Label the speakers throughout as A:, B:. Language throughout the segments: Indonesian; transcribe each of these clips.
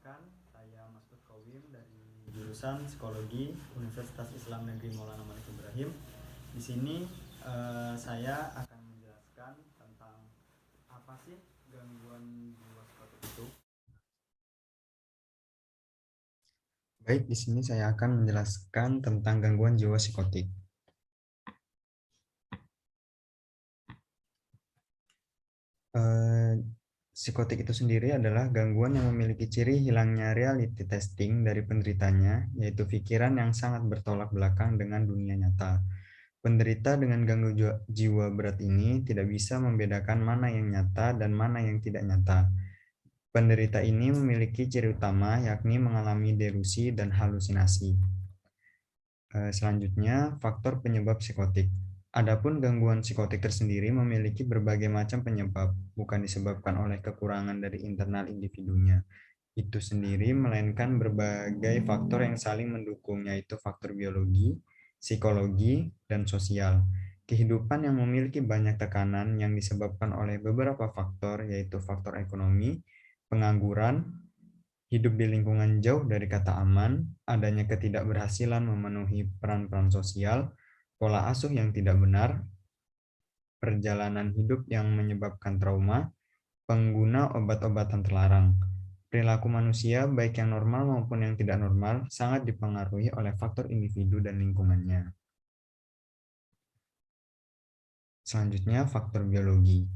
A: Perkenalkan, saya Mas Kowim dari jurusan Psikologi Universitas Islam Negeri Maulana Malik Ibrahim. Di sini saya akan menjelaskan tentang apa sih gangguan jiwa psikotik itu. Baik, di sini saya akan menjelaskan tentang gangguan jiwa psikotik. Psikotik itu sendiri adalah gangguan yang memiliki ciri hilangnya reality testing dari penderitanya, yaitu pikiran yang sangat bertolak belakang dengan dunia nyata. Penderita dengan gangguan jiwa berat ini tidak bisa membedakan mana yang nyata dan mana yang tidak nyata. Penderita ini memiliki ciri utama, yakni mengalami delusi dan halusinasi. Selanjutnya, faktor penyebab psikotik. Adapun gangguan psikotik tersendiri memiliki berbagai macam penyebab, bukan disebabkan oleh kekurangan dari internal individunya itu sendiri, melainkan berbagai faktor yang saling mendukung, yaitu faktor biologi, psikologi, dan sosial. Kehidupan yang memiliki banyak tekanan yang disebabkan oleh beberapa faktor, yaitu faktor ekonomi, pengangguran, hidup di lingkungan jauh dari kata aman, adanya ketidakberhasilan memenuhi peran-peran sosial, pola asuh yang tidak benar, perjalanan hidup yang menyebabkan trauma, pengguna obat-obatan terlarang. Perilaku manusia, baik yang normal maupun yang tidak normal, sangat dipengaruhi oleh faktor individu dan lingkungannya. Selanjutnya, faktor biologi.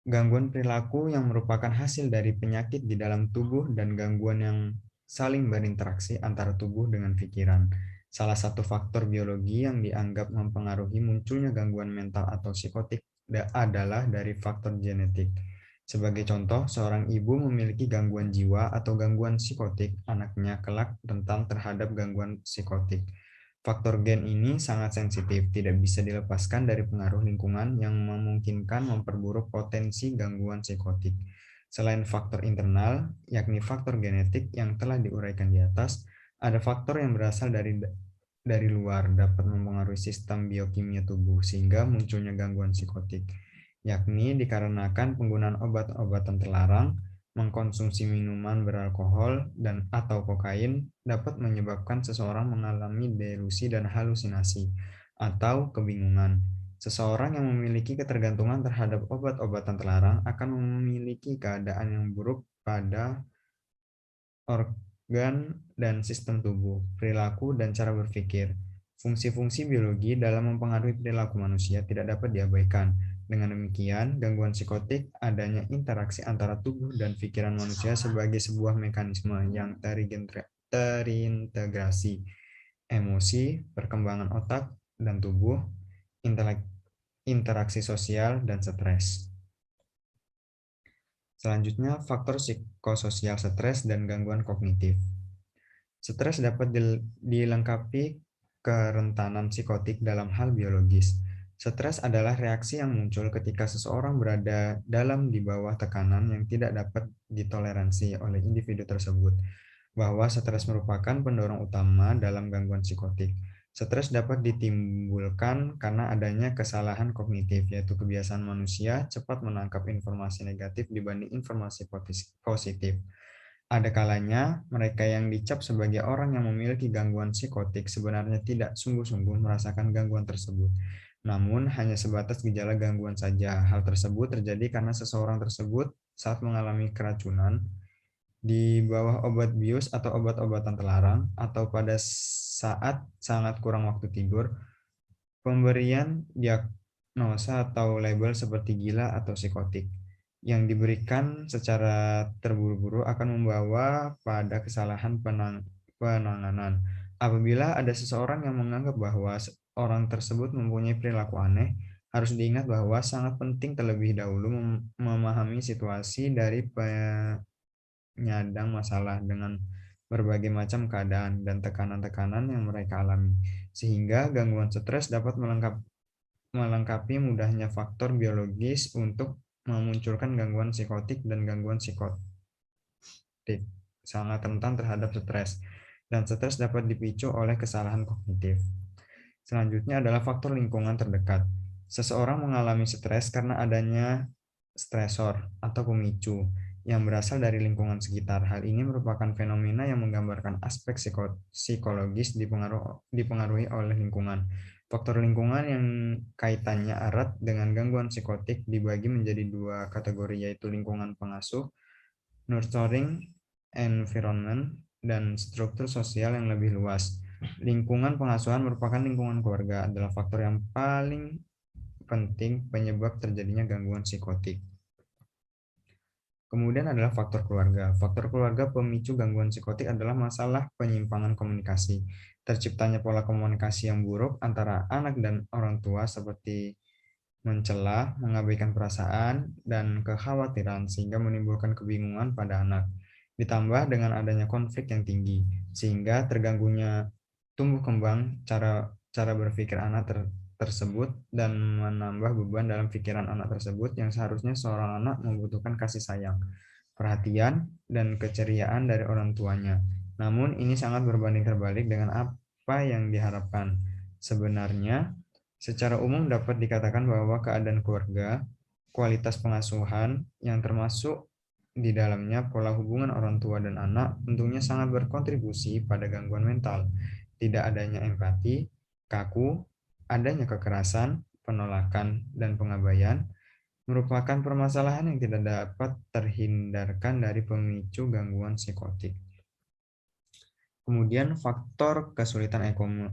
A: Gangguan perilaku yang merupakan hasil dari penyakit di dalam tubuh dan gangguan yang saling berinteraksi antara tubuh dengan pikiran. Salah satu faktor biologi yang dianggap mempengaruhi munculnya gangguan mental atau psikotik adalah dari faktor genetik. Sebagai contoh, seorang ibu memiliki gangguan jiwa atau gangguan psikotik, anaknya kelak rentan terhadap gangguan psikotik. Faktor gen ini sangat sensitif, tidak bisa dilepaskan dari pengaruh lingkungan yang memungkinkan memperburuk potensi gangguan psikotik. Selain faktor internal, yakni faktor genetik yang telah diuraikan di atas, ada faktor yang berasal dari luar dapat mempengaruhi sistem biokimia tubuh sehingga munculnya gangguan psikotik, yakni dikarenakan penggunaan obat-obatan terlarang, mengkonsumsi minuman beralkohol dan atau kokain dapat menyebabkan seseorang mengalami delusi dan halusinasi atau kebingungan. Seseorang yang memiliki ketergantungan terhadap obat-obatan terlarang akan memiliki keadaan yang buruk pada organ dan sistem tubuh, perilaku, dan cara berpikir. Fungsi-fungsi biologi dalam mempengaruhi perilaku manusia tidak dapat diabaikan. Dengan demikian, gangguan psikotik adanya interaksi antara tubuh dan pikiran manusia sebagai sebuah mekanisme yang terintegrasi. Emosi, perkembangan otak dan tubuh, interaksi sosial, dan stres. Selanjutnya, faktor psikososial stres dan gangguan kognitif. Stres dapat dilengkapi kerentanan psikotik dalam hal biologis. Stres adalah reaksi yang muncul ketika seseorang berada di bawah tekanan yang tidak dapat ditoleransi oleh individu tersebut. Bahwa stres merupakan pendorong utama dalam gangguan psikotik. Stres dapat ditimbulkan karena adanya kesalahan kognitif, yaitu kebiasaan manusia cepat menangkap informasi negatif dibanding informasi positif. Ada kalanya mereka yang dicap sebagai orang yang memiliki gangguan psikotik sebenarnya tidak sungguh-sungguh merasakan gangguan tersebut, namun hanya sebatas gejala gangguan saja. Hal tersebut terjadi karena seseorang tersebut saat mengalami keracunan, di bawah obat bius atau obat-obatan terlarang, atau pada saat sangat kurang waktu tidur. Pemberian diagnosa atau label seperti gila atau psikotik yang diberikan secara terburu-buru akan membawa pada kesalahan penanganan. Apabila ada seseorang yang menganggap bahwa orang tersebut mempunyai perilaku aneh, harus diingat bahwa sangat penting terlebih dahulu memahami situasi dari penyandang masalah dengan berbagai macam keadaan dan tekanan-tekanan yang mereka alami, sehingga gangguan stres dapat melengkapi mudahnya faktor biologis untuk memunculkan gangguan psikotik dan gangguan psikotik sangat rentan terhadap stres, dan stres dapat dipicu oleh kesalahan kognitif. Selanjutnya adalah faktor lingkungan terdekat. Seseorang mengalami stres karena adanya stresor atau pemicu yang berasal dari lingkungan sekitar. Hal ini merupakan fenomena yang menggambarkan aspek psikologis dipengaruhi oleh lingkungan. Faktor lingkungan yang kaitannya erat dengan gangguan psikotik dibagi menjadi dua kategori, yaitu lingkungan pengasuh, nurturing environment, dan struktur sosial yang lebih luas. Lingkungan pengasuhan merupakan lingkungan keluarga, adalah faktor yang paling penting penyebab terjadinya gangguan psikotik. Kemudian adalah faktor keluarga. Faktor keluarga pemicu gangguan psikotik adalah masalah penyimpangan komunikasi. Terciptanya pola komunikasi yang buruk antara anak dan orang tua seperti mencela, mengabaikan perasaan, dan kekhawatiran sehingga menimbulkan kebingungan pada anak. Ditambah dengan adanya konflik yang tinggi, sehingga terganggunya tumbuh kembang cara cara berpikir anak tersebut dan menambah beban dalam pikiran anak tersebut yang seharusnya seorang anak membutuhkan kasih sayang, perhatian, dan keceriaan dari orang tuanya. Namun ini sangat berbanding terbalik dengan apa yang diharapkan. Sebenarnya, secara umum dapat dikatakan bahwa keadaan keluarga, kualitas pengasuhan yang termasuk di dalamnya pola hubungan orang tua dan anak tentunya sangat berkontribusi pada gangguan mental. Tidak adanya empati, kaku, adanya kekerasan, penolakan, dan pengabaian merupakan permasalahan yang tidak dapat terhindarkan dari pemicu gangguan psikotik. Kemudian faktor kesulitan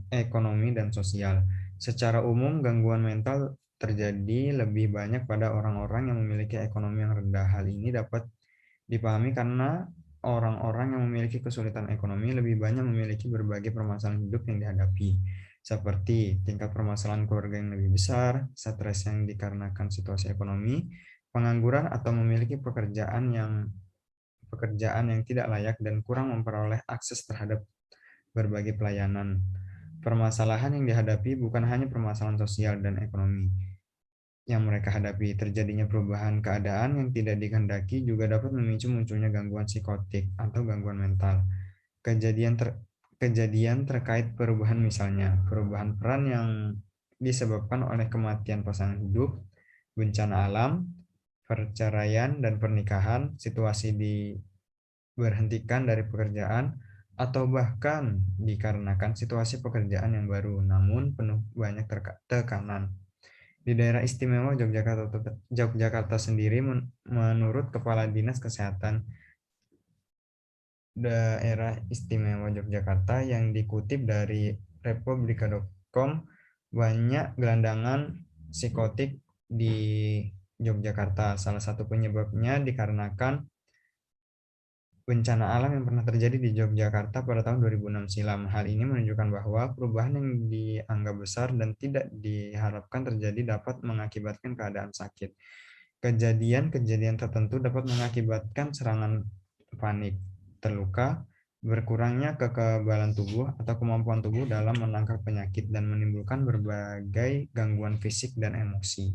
A: ekonomi dan sosial. Secara umum, gangguan mental terjadi lebih banyak pada orang-orang yang memiliki ekonomi yang rendah. Hal ini dapat dipahami karena orang-orang yang memiliki kesulitan ekonomi lebih banyak memiliki berbagai permasalahan hidup yang dihadapi, seperti tingkat permasalahan keluarga yang lebih besar, stres yang dikarenakan situasi ekonomi, pengangguran, atau memiliki pekerjaan yang tidak layak dan kurang memperoleh akses terhadap berbagai pelayanan. Permasalahan yang dihadapi bukan hanya permasalahan sosial dan ekonomi yang mereka hadapi. Terjadinya perubahan keadaan yang tidak dikehendaki juga dapat memicu munculnya gangguan psikotik atau gangguan mental. Kejadian terkait perubahan, misalnya perubahan peran yang disebabkan oleh kematian pasangan hidup, bencana alam, perceraian dan pernikahan, situasi diberhentikan dari pekerjaan, atau bahkan dikarenakan situasi pekerjaan yang baru namun penuh banyak tekanan. Di daerah istimewa Yogyakarta sendiri, menurut Kepala Dinas Kesehatan Daerah Istimewa Yogyakarta yang dikutip dari republika.com, banyak gelandangan psikotik di Yogyakarta. Salah satu penyebabnya dikarenakan bencana alam yang pernah terjadi di Yogyakarta pada tahun 2006 silam. Hal ini menunjukkan bahwa perubahan yang dianggap besar dan tidak diharapkan terjadi dapat mengakibatkan keadaan sakit. Kejadian-kejadian tertentu dapat mengakibatkan serangan panik, terluka, berkurangnya kekebalan tubuh atau kemampuan tubuh dalam menangkal penyakit, dan menimbulkan berbagai gangguan fisik dan emosi.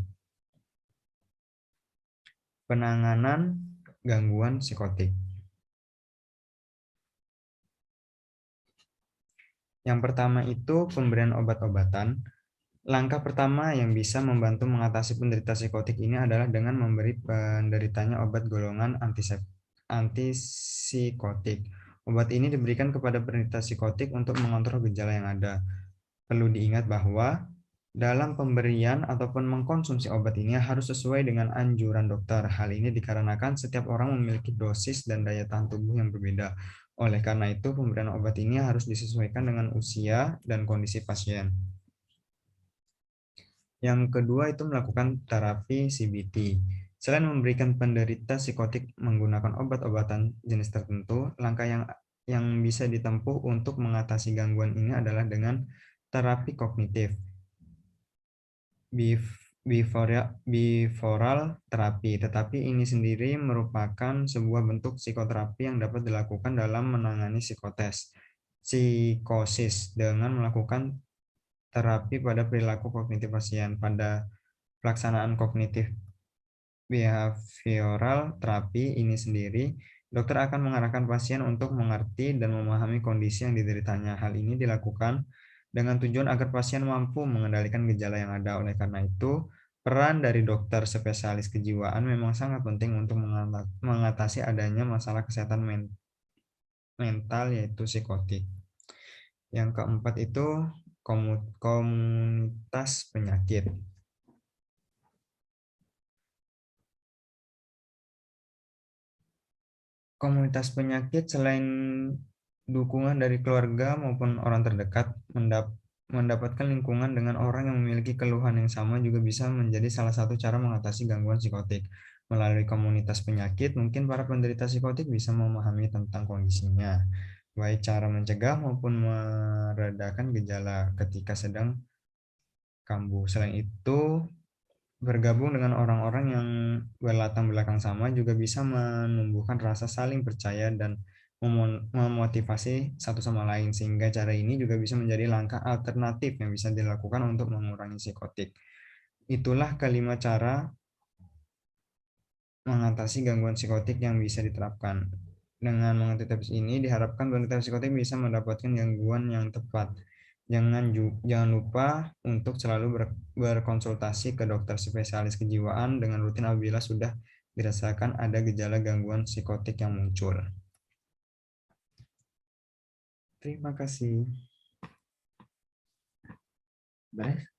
A: Penanganan gangguan psikotik. Yang pertama itu pemberian obat-obatan. Langkah pertama yang bisa membantu mengatasi penderita psikotik ini adalah dengan memberi penderitanya obat golongan antipsikotik. Obat ini diberikan kepada penderita psikotik untuk mengontrol gejala yang ada. Perlu diingat bahwa dalam pemberian ataupun mengkonsumsi obat ini harus sesuai dengan anjuran dokter. Hal ini dikarenakan setiap orang memiliki dosis dan daya tahan tubuh yang berbeda. Oleh karena itu, pemberian obat ini harus disesuaikan dengan usia dan kondisi pasien. Yang kedua itu melakukan terapi CBT. Selain memberikan penderita psikotik menggunakan obat-obatan jenis tertentu, langkah yang bisa ditempuh untuk mengatasi gangguan ini adalah dengan terapi kognitif, behavioral terapi. Tetapi ini sendiri merupakan sebuah bentuk psikoterapi yang dapat dilakukan dalam menangani psikosis dengan melakukan terapi pada perilaku kognitif pasien. Pada pelaksanaan kognitif behavioral terapi ini sendiri, dokter akan mengarahkan pasien untuk mengerti dan memahami kondisi yang dideritanya. Hal ini dilakukan dengan tujuan agar pasien mampu mengendalikan gejala yang ada. Oleh karena itu, peran dari dokter spesialis kejiwaan memang sangat penting untuk mengatasi adanya masalah kesehatan mental yaitu psikotik. Yang keempat itu komunitas penyakit. Komunitas penyakit selain dukungan dari keluarga maupun orang terdekat, mendapatkan lingkungan dengan orang yang memiliki keluhan yang sama juga bisa menjadi salah satu cara mengatasi gangguan psikotik. Melalui komunitas penyakit, mungkin para penderita psikotik bisa memahami tentang kondisinya, baik cara mencegah maupun meredakan gejala ketika sedang kambuh. Selain itu, bergabung dengan orang-orang yang berlatar belakang sama juga bisa menumbuhkan rasa saling percaya dan memotivasi satu sama lain, sehingga cara ini juga bisa menjadi langkah alternatif yang bisa dilakukan untuk mengurangi psikotik. Itulah kelima cara mengatasi gangguan psikotik yang bisa diterapkan. Dengan mengerti tips ini, diharapkan penderita psikotik bisa mendapatkan gangguan yang tepat. Jangan lupa untuk selalu berkonsultasi ke dokter spesialis kejiwaan dengan rutin apabila sudah dirasakan ada gejala gangguan psikotik yang muncul. Terima kasih.
B: Beres?